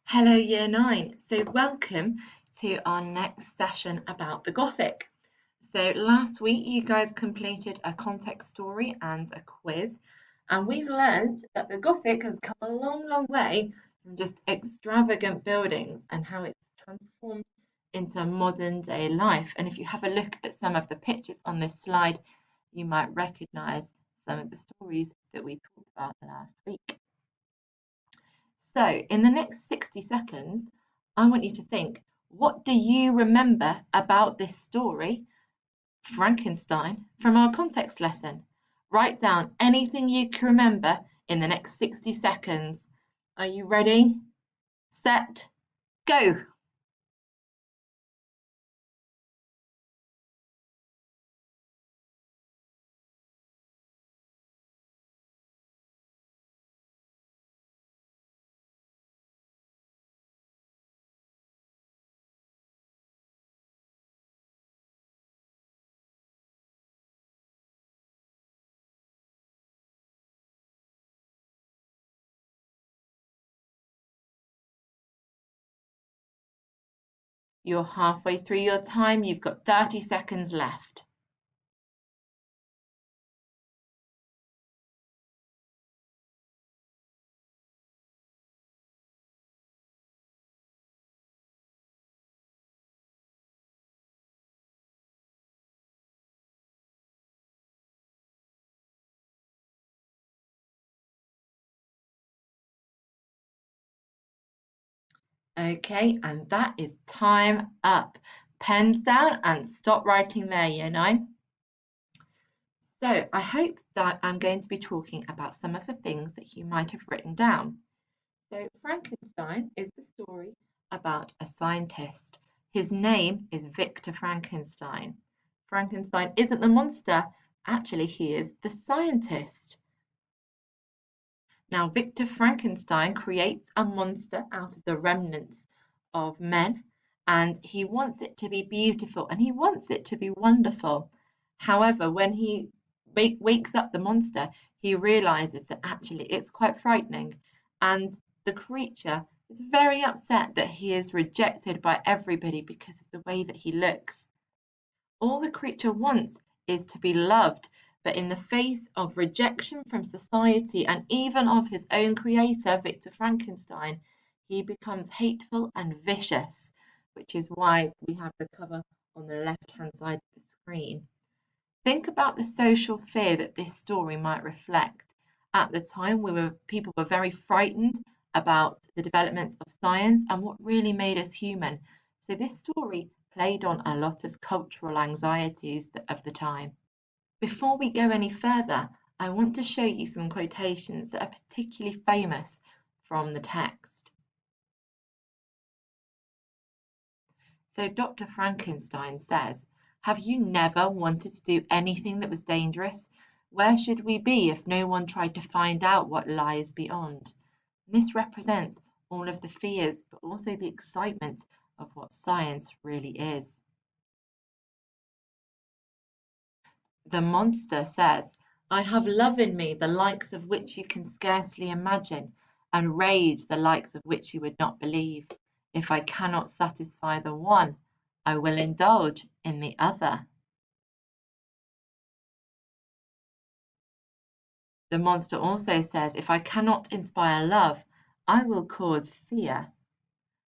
Hello, Year 9. So, welcome to our next session about the Gothic. So, last week you guys completed a context story and a quiz, and we've learned that the Gothic has come a long, long way from just extravagant buildings and how it's transformed into modern day life. And if you have a look at some of the pictures on this slide, you might recognize some of the stories that we talked about last week. So, in the next 60 seconds, I want you to think, what do you remember about this story, Frankenstein, from our context lesson? Write down anything you can remember in the next 60 seconds. Are you ready? Set, go. You're halfway through your time. You've got 30 seconds left. Okay, and that is time up. Pens down and stop writing there, Year 9. So I hope that I'm going to be talking about some of the things that you might have written down. So Frankenstein is the story about a scientist. His name is Victor Frankenstein. Frankenstein isn't the monster, actually he is the scientist. Now Victor Frankenstein creates a monster out of the remnants of men, and he wants it to be beautiful and he wants it to be wonderful. However, when he wakes up the monster, he realizes that actually it's quite frightening, and the creature is very upset that he is rejected by everybody because of the way that he looks. All the creature wants is to be loved, but in the face of rejection from society and even of his own creator, Victor Frankenstein, he becomes hateful and vicious, which is why we have the cover on the left-hand side of the screen. Think about the social fear that this story might reflect. At the time, people were very frightened about the developments of science and what really made us human. So this story played on a lot of cultural anxieties of the time. Before we go any further, I want to show you some quotations that are particularly famous from the text. So Dr. Frankenstein says, "Have you never wanted to do anything that was dangerous? Where should we be if no one tried to find out what lies beyond?" This represents all of the fears, but also the excitement of what science really is. The monster says, "I have love in me, the likes of which you can scarcely imagine, and rage, the likes of which you would not believe. If I cannot satisfy the one, I will indulge in the other." The monster also says, "If I cannot inspire love, I will cause fear."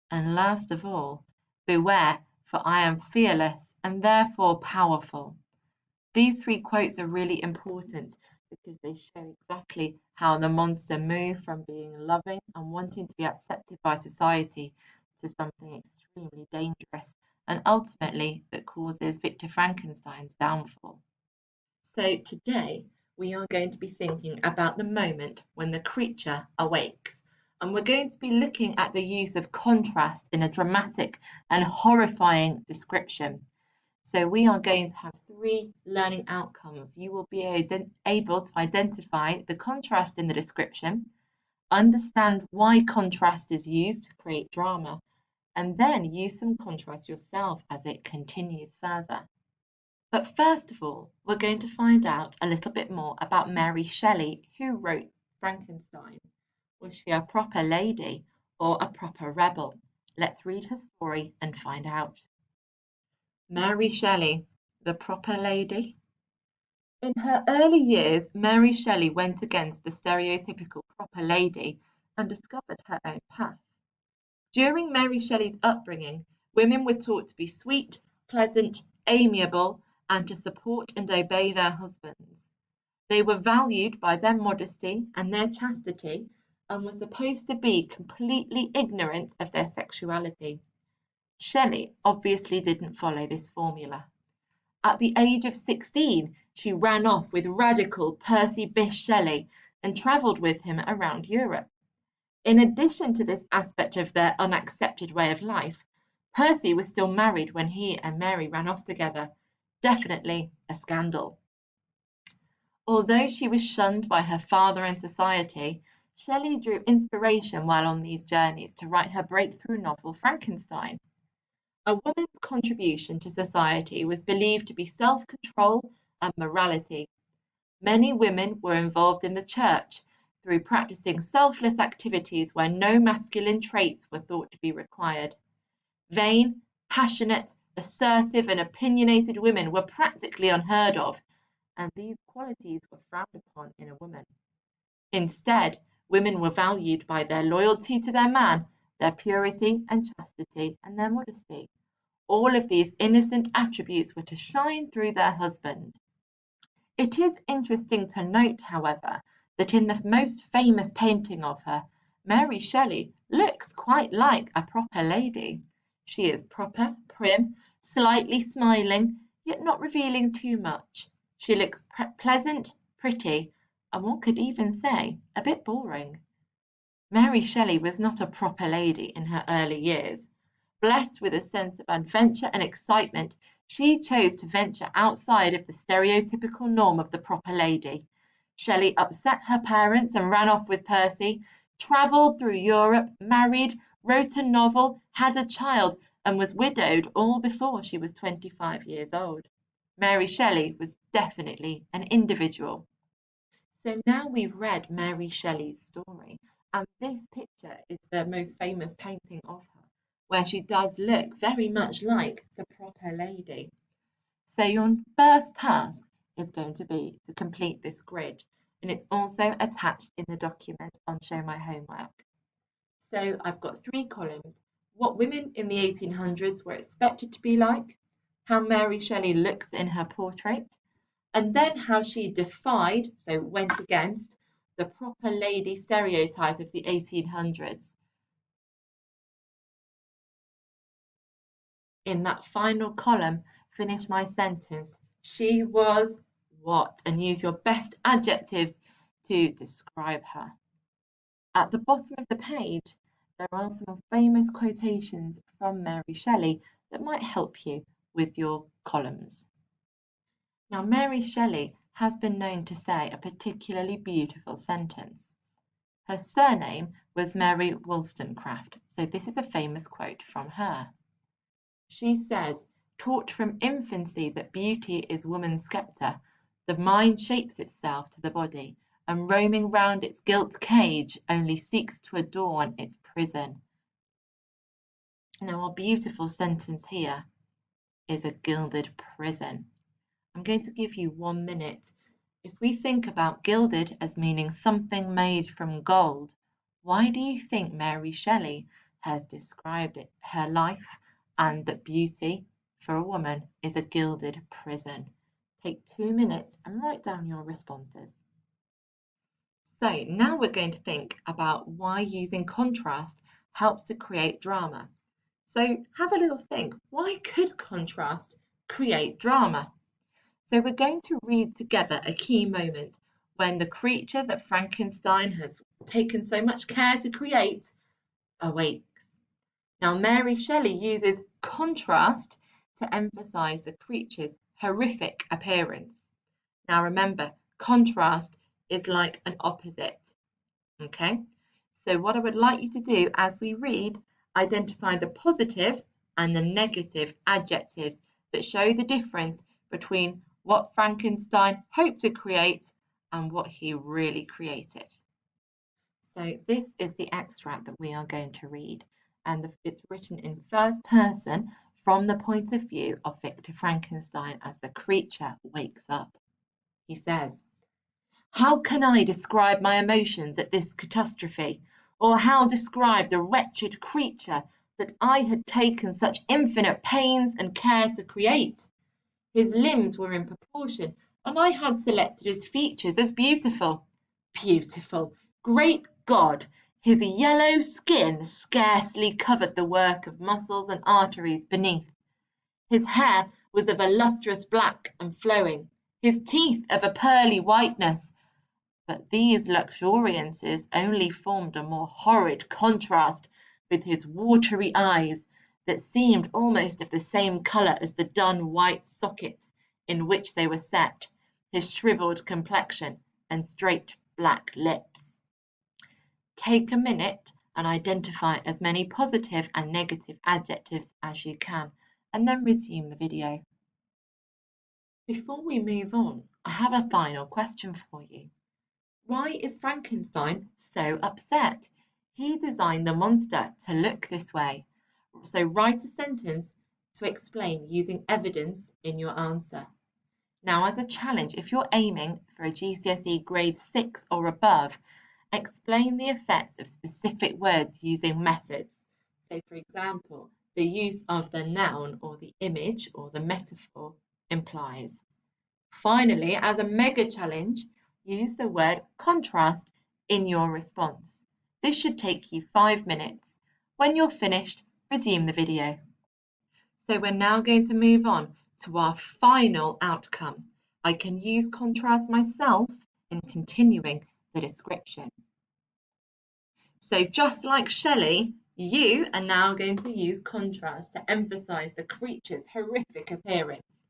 And last of all, "Beware, for I am fearless and therefore powerful." These three quotes are really important because they show exactly how the monster moved from being loving and wanting to be accepted by society to something extremely dangerous and ultimately that causes Victor Frankenstein's downfall. So today we are going to be thinking about the moment when the creature awakes. And we're going to be looking at the use of contrast in a dramatic and horrifying description. So we are going to have three learning outcomes. You will be able to identify the contrast in the description, understand why contrast is used to create drama, and then use some contrast yourself as it continues further. But first of all, we're going to find out a little bit more about Mary Shelley, who wrote Frankenstein. Was she a proper lady, or a proper rebel? Let's read her story and find out. Mary Shelley, the proper lady. In her early years, Mary Shelley went against the stereotypical proper lady and discovered her own path. During Mary Shelley's upbringing, women were taught to be sweet, pleasant, amiable, and to support and obey their husbands. They were valued by their modesty and their chastity and were supposed to be completely ignorant of their sexuality. Shelley obviously didn't follow this formula. At the age of 16, she ran off with radical Percy Bysshe Shelley and travelled with him around Europe. In addition to this aspect of their unaccepted way of life, Percy was still married when he and Mary ran off together. Definitely a scandal. Although she was shunned by her father and society, Shelley drew inspiration while on these journeys to write her breakthrough novel Frankenstein. A woman's contribution to society was believed to be self-control and morality. Many women were involved in the church through practicing selfless activities where no masculine traits were thought to be required. Vain, passionate, assertive, and opinionated women were practically unheard of, and these qualities were frowned upon in a woman. Instead, women were valued by their loyalty to their man, their purity and chastity, and their modesty. All of these innocent attributes were to shine through their husband. It is interesting to note, however, that in the most famous painting of her, Mary Shelley looks quite like a proper lady. She is proper, prim, slightly smiling, yet not revealing too much. She looks pleasant, pretty, and one could even say a bit boring. Mary Shelley was not a proper lady in her early years. Blessed with a sense of adventure and excitement, she chose to venture outside of the stereotypical norm of the proper lady. Shelley upset her parents and ran off with Percy, travelled through Europe, married, wrote a novel, had a child, and was widowed all before she was 25 years old. Mary Shelley was definitely an individual. So now we've read Mary Shelley's story, and this picture is the most famous painting of her, where she does look very much like the proper lady. So your first task is going to be to complete this grid, and it's also attached in the document on Show My Homework. So I've got 3 columns: what women in the 1800s were expected to be like, how Mary Shelley looks in her portrait, and then how she defied, so went against, the proper lady stereotype of the 1800s. In that final column, finish my sentence. She was what? And use your best adjectives to describe her. At the bottom of the page, there are some famous quotations from Mary Shelley that might help you with your columns. Now, Mary Shelley has been known to say a particularly beautiful sentence. Her surname was Mary Wollstonecraft, so this is a famous quote from her. She says, "Taught from infancy that beauty is woman's sceptre, the mind shapes itself to the body, and roaming round its gilt cage only seeks to adorn its prison." Now, our beautiful sentence here is a gilded prison. I'm going to give you 1 minute. If we think about gilded as meaning something made from gold, why do you think Mary Shelley has described it, her life, and that beauty for a woman is a gilded prison? Take 2 minutes and write down your responses. So now we're going to think about why using contrast helps to create drama. So have a little think, why could contrast create drama? So we're going to read together a key moment when the creature that Frankenstein has taken so much care to create awakes. Now, Mary Shelley uses contrast to emphasize the creature's horrific appearance. Now, remember, contrast is like an opposite. Okay? So what I would like you to do as we read, identify the positive and the negative adjectives that show the difference between what Frankenstein hoped to create and what he really created. So this is the extract that we are going to read, and it's written in first person from the point of view of Victor Frankenstein as the creature wakes up. He says, "How can I describe my emotions at this catastrophe, or how describe the wretched creature that I had taken such infinite pains and care to create? His limbs were in proportion, and I had selected his features as beautiful. Beautiful! Great God! His yellow skin scarcely covered the work of muscles and arteries beneath. His hair was of a lustrous black and flowing, his teeth of a pearly whiteness. But these luxuriances only formed a more horrid contrast with his watery eyes, that seemed almost of the same colour as the dun white sockets in which they were set, his shrivelled complexion, and straight black lips." Take a minute and identify as many positive and negative adjectives as you can, and then resume the video. Before we move on, I have a final question for you. Why is Frankenstein so upset? He designed the monster to look this way. So write a sentence to explain using evidence in your answer. Now, as a challenge, if you're aiming for a GCSE grade 6 or above, explain the effects of specific words using methods. So, for example, the use of the noun or the image or the metaphor implies. Finally, as a mega challenge, use the word contrast in your response. This should take you 5 minutes. When you're finished, resume the video. So we're now going to move on to our final outcome. I can use contrast myself in continuing the description. So just like Shelley, you are now going to use contrast to emphasize the creature's horrific appearance.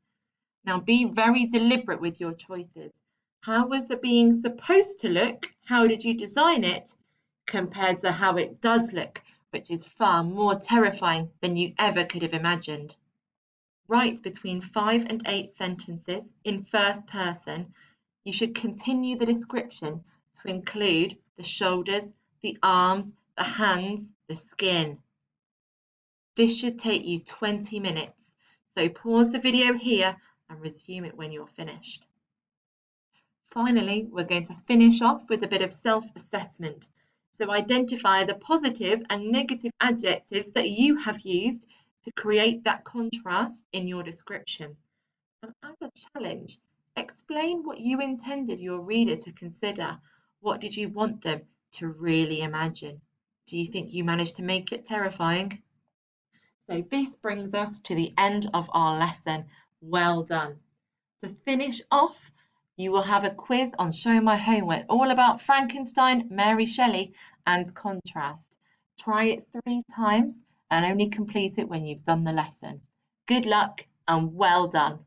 Now be very deliberate with your choices. How was the being supposed to look? How did you design it? Compared to how it does look, which is far more terrifying than you ever could have imagined. Write between 5 and 8 sentences in first person. You should continue the description to include the shoulders, the arms, the hands, the skin. This should take you 20 minutes, so pause the video here and resume it when you're finished. Finally, we're going to finish off with a bit of self-assessment. So identify the positive and negative adjectives that you have used to create that contrast in your description. And as a challenge, explain what you intended your reader to consider. What did you want them to really imagine? Do you think you managed to make it terrifying? So this brings us to the end of our lesson. Well done. To finish off, you will have a quiz on Show My Homework, all about Frankenstein, Mary Shelley, and contrast. Try it 3 times and only complete it when you've done the lesson. Good luck and well done.